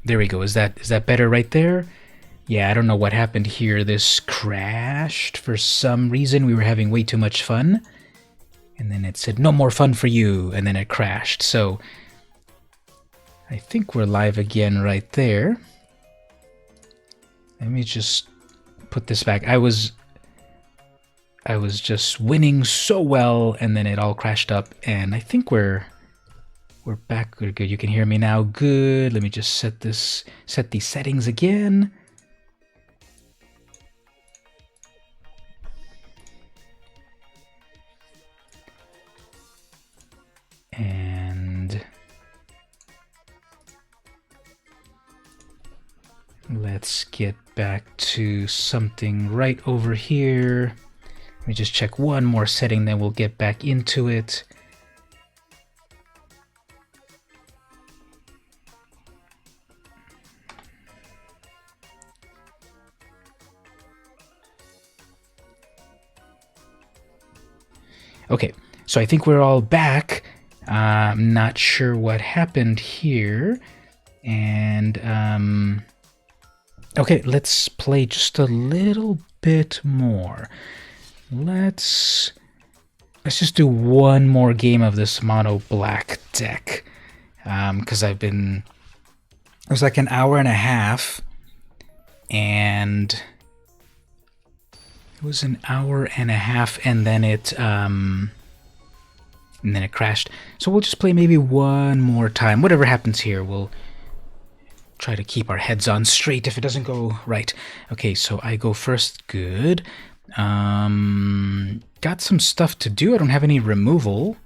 There we go. Is that better right there? Yeah, I don't know what happened here. This crashed for some reason. We were having way too much fun. And then it said, no more fun for you. And then it crashed. So I think we're live again right there. Let me just put this back. I was just winning so well, and then it all crashed up. And I think we're back. We're good. You can hear me now. Good. Let me just set these settings again. And let's get back to something right over here. Let me just check one more setting, then we'll get back into it. Okay, so I think we're all back. I'm not sure what happened here. And, okay, let's play just a little bit more. Let's just do one more game of this mono black deck. Because it was like an hour and a half. And it was an hour and a half, and then it crashed. So we'll just play maybe one more time. Whatever happens here, we'll try to keep our heads on straight if it doesn't go right. Okay, so I go first. Good. Got some stuff to do. I don't have any removal.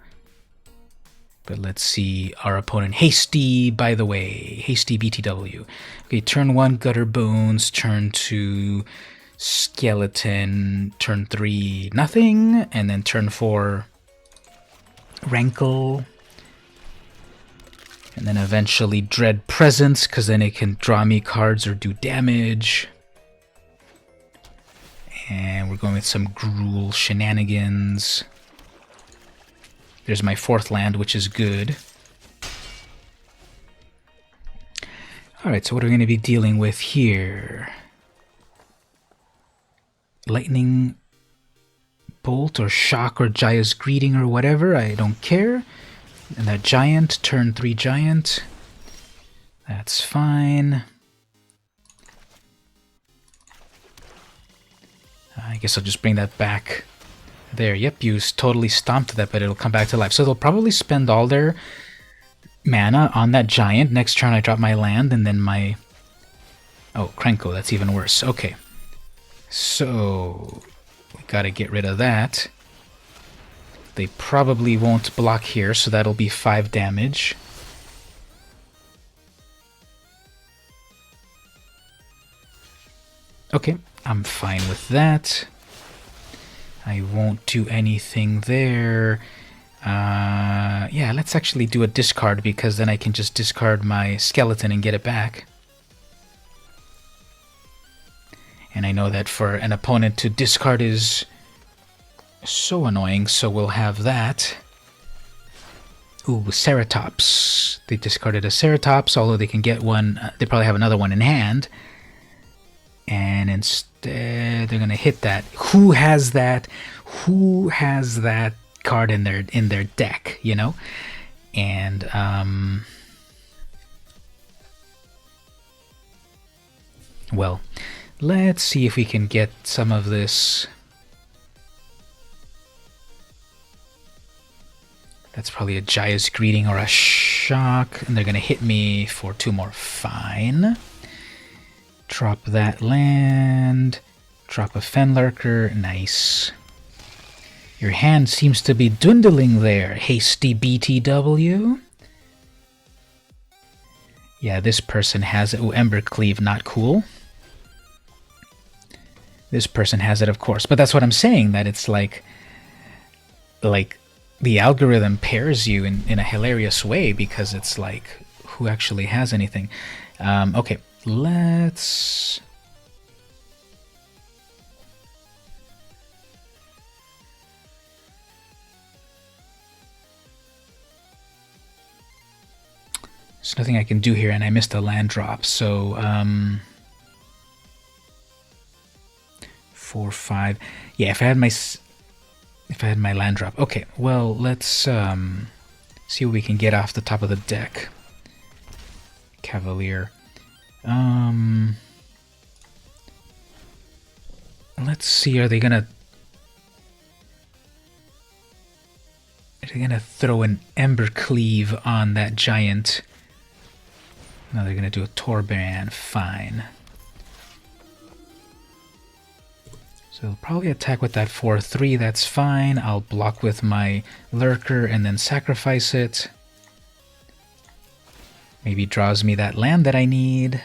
But let's see our opponent. Hasty, by the way. Hasty BTW. Okay, turn 1, Gutter Bones. Turn 2, Skeleton. Turn 3, nothing. And then turn 4, Rankle. And then eventually Dread Presence, because then it can draw me cards or do damage. And we're going with some Gruul shenanigans. There's my 4th land, which is good. Alright, so what are we going to be dealing with here? Lightning Bolt or Shock or Jaya's Greeting or whatever, I don't care. And that Giant, turn 3 Giant. That's fine. I guess I'll just bring that back. There, yep, you totally stomped that, but it'll come back to life. So they'll probably spend all their mana on that Giant. Next turn I drop my land, and then my... Oh, Krenko, that's even worse. Okay. So, we gotta get rid of that. They probably won't block here, so that'll be 5 damage. Okay, I'm fine with that. I won't do anything there. Yeah, let's actually do a discard, because then I can just discard my skeleton and get it back. And I know that for an opponent to discard is so annoying, so we'll have that. Ooh, Ceratops. They discarded a Ceratops, although they can get one. They probably have another one in hand. And instead, they're going to hit that. Who has that? Who has that card in their deck, you know? And, well, let's see if we can get some of this. That's probably a Jaya's Greeting or a Shock. And they're going to hit me for 2 more. Fine. Drop that land. Drop a Fenlurker. Nice. Your hand seems to be dwindling there, Hasty BTW. Yeah, this person has it. Oh, Embercleave, not cool. This person has it, of course. But that's what I'm saying, that it's like the algorithm pairs you in a hilarious way, because it's like, who actually has anything? Okay, let's... There's nothing I can do here, and I missed a land drop, so 4, 5. Yeah, if I had my land drop. Okay, well, let's see what we can get off the top of the deck. Cavalier. Let's see, are they gonna throw an Embercleave on that giant? No, they're gonna do a Torban. Fine. So they'll probably attack with that 4/3. That's fine. I'll block with my Lurker and then sacrifice it. Maybe draws me that land that I need.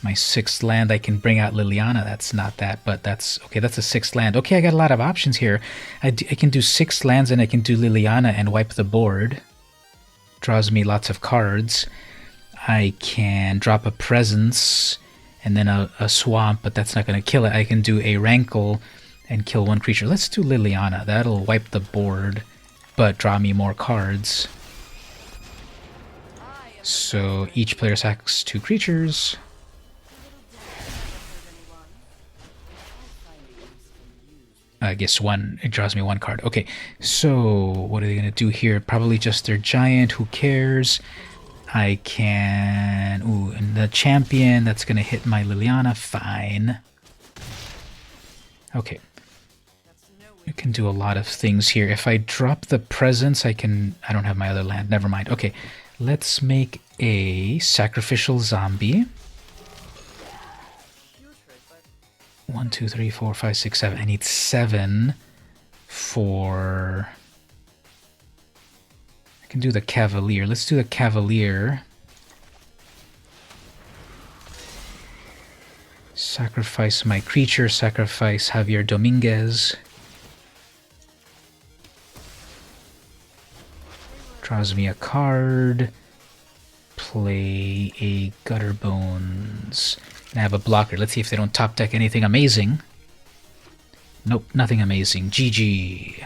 My 6th land, I can bring out Liliana. That's not that, but that's... Okay, that's a 6th land. Okay, I got a lot of options here. I can do 6 lands and I can do Liliana and wipe the board. Draws me lots of cards. I can drop a Presence and then a Swamp, but that's not going to kill it. I can do a Rankle and kill 1 creature. Let's do Liliana. That'll wipe the board, but draw me more cards. So each player sacks 2 creatures. I guess 1, it draws me 1 card. Okay, so what are they going to do here? Probably just their giant, who cares? I can... Ooh, and the champion, that's going to hit my Liliana. Fine. Okay. I can do a lot of things here. If I drop the Presence, I can... I don't have my other land. Never mind. Okay, let's make a sacrificial zombie. 1, 2, 3, 4, 5, 6, 7. I need 7 for... I can do the Cavalier. Let's do the Cavalier. Sacrifice my creature. Sacrifice Javier Dominguez. Draws me a card. Play a Gutterbones. And I have a blocker. Let's see if they don't top deck anything amazing. Nope, nothing amazing. GG.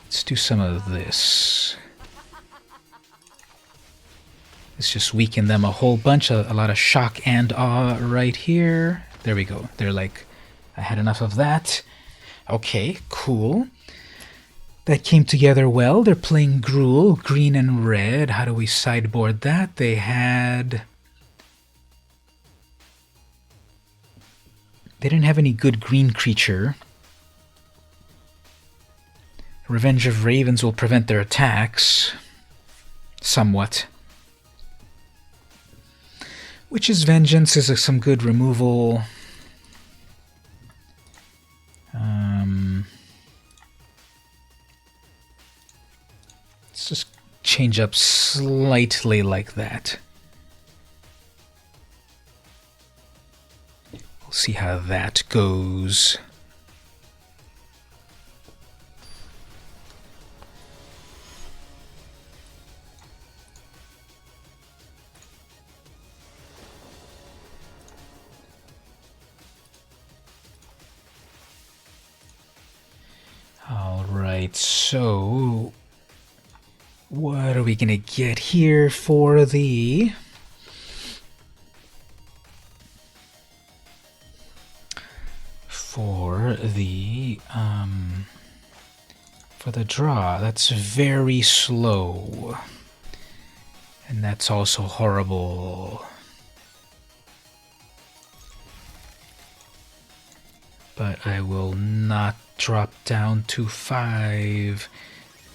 Let's do some of this. Let's just weaken them a whole bunch. A lot of shock and awe right here. There we go. They're like, I had enough of that. Okay, cool. That came together well. They're playing Gruul, green and red. How do we sideboard that? They didn't have any good green creature. Revenge of Ravens will prevent their attacks. Somewhat. Witch's Vengeance is some good removal. Let's just change up slightly like that. We'll see how that goes. All right, so what are we gonna get here for the draw? That's very slow, and that's also horrible. But I will not drop down to 5.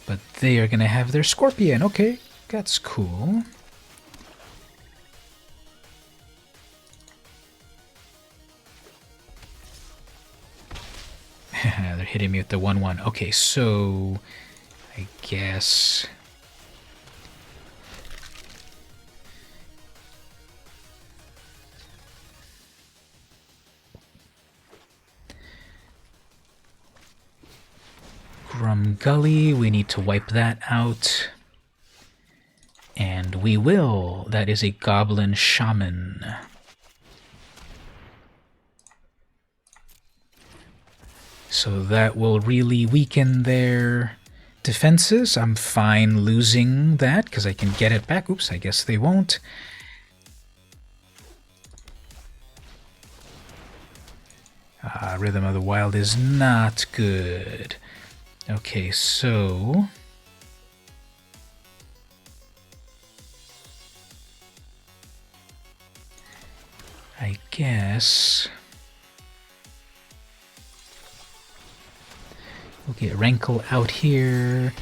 But they are going to have their Scorpion. Okay, that's cool. They're hitting me with the 1/1. Okay, so I guess... Gully, we need to wipe that out. And we will. That is a Goblin Shaman. So that will really weaken their defenses. I'm fine losing that because I can get it back. Oops, I guess they won't. Rhythm of the Wild is not good. Okay, so I guess we'll get Rankle out here,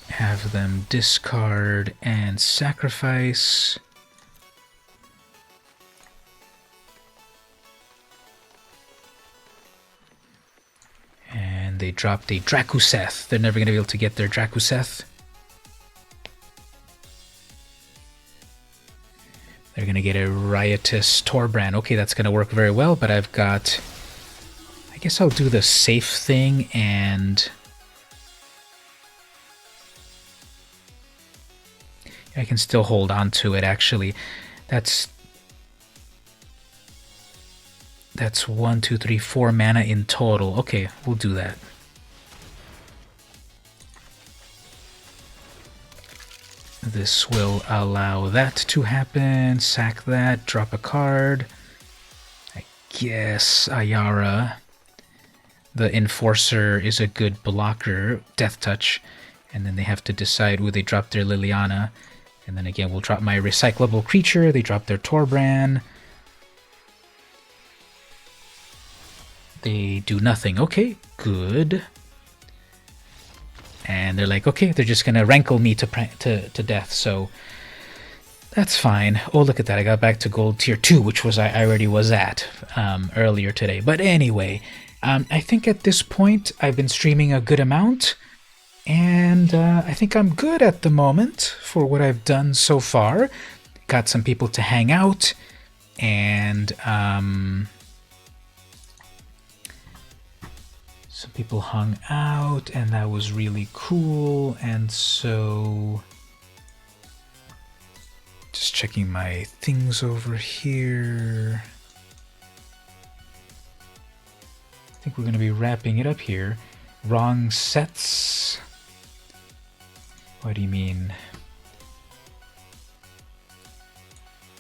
have them discard and sacrifice. And they dropped a Drakuseth. They're never going to be able to get their Drakuseth. They're going to get a Riotous Torbrand. Okay, that's going to work very well, but I've got... I guess I'll do the safe thing and... I can still hold on to it, actually. That's 1, 2, 3, 4 mana in total. Okay, we'll do that. This will allow that to happen. Sack that, drop a card. I guess Ayara, the Enforcer, is a good blocker. Death Touch. And then they have to decide who they drop their Liliana. And then again, we'll drop my recyclable creature. They drop their Torbrand. They do nothing. Okay, good. And they're like, okay, they're just going to rankle me to death, so that's fine. Oh, look at that. I got back to gold tier 2, which was I already was at earlier today. But anyway, I think at this point I've been streaming a good amount, and I think I'm good at the moment for what I've done so far. Got some people to hang out, and... some people hung out, and that was really cool. And so just checking my things over here. I think we're going to be wrapping it up here. Wrong sets. What do you mean?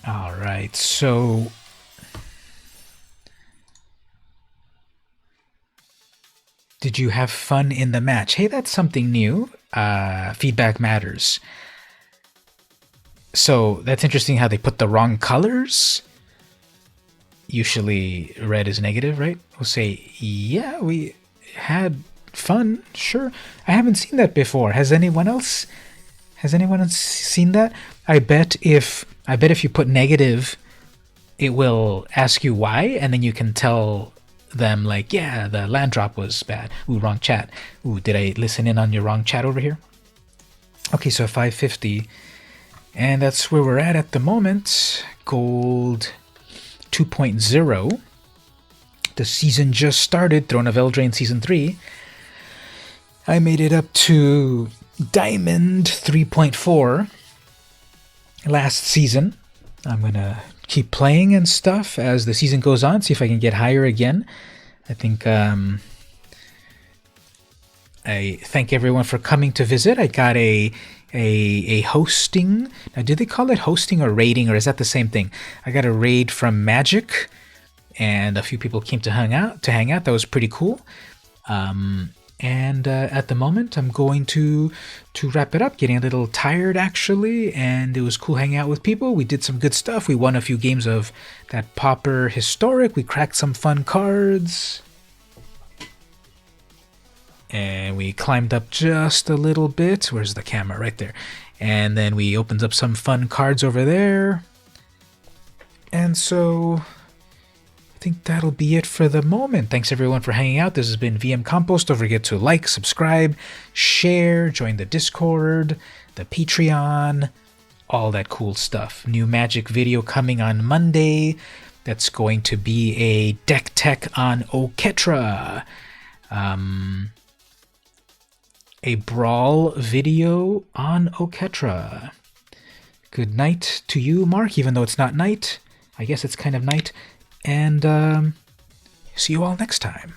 All right, so did you have fun in the match? Hey, that's something new. Feedback matters. So that's interesting how they put the wrong colors. Usually red is negative, right? We'll say, yeah, we had fun, sure. I haven't seen that before. Has anyone else seen that? I bet if you put negative, it will ask you why, and then you can tell them like, yeah, the land drop was bad. Ooh, wrong chat. Ooh, did I listen in on your wrong chat over here? Okay, so 550, and that's where we're at the moment. Gold 2.0. The season just started. Throne of Eldraine Season 3. I made it up to Diamond 3.4 last season. I'm gonna keep playing and stuff as the season goes on, see if I can get higher again. I think I thank everyone for coming to visit. I got a hosting. Now, do they call it hosting or raiding, or is that the same thing? I got a raid from Magic, and a few people came to hang out. That was pretty cool. And at the moment, I'm going to wrap it up. Getting a little tired, actually, and it was cool hanging out with people. We did some good stuff. We won a few games of that Pauper Historic. We cracked some fun cards. And we climbed up just a little bit. Where's the camera? Right there. And then we opened up some fun cards over there. And so I think that'll be it for the moment. Thanks everyone for hanging out. This has been VM Compost. Don't forget to like, subscribe, share, join the Discord, the Patreon, all that cool stuff. New Magic video coming on Monday. That's going to be a deck tech on Oketra. A brawl video on Oketra. Good night to you, Mark, even though it's not night. I guess it's kind of night. And see you all next time.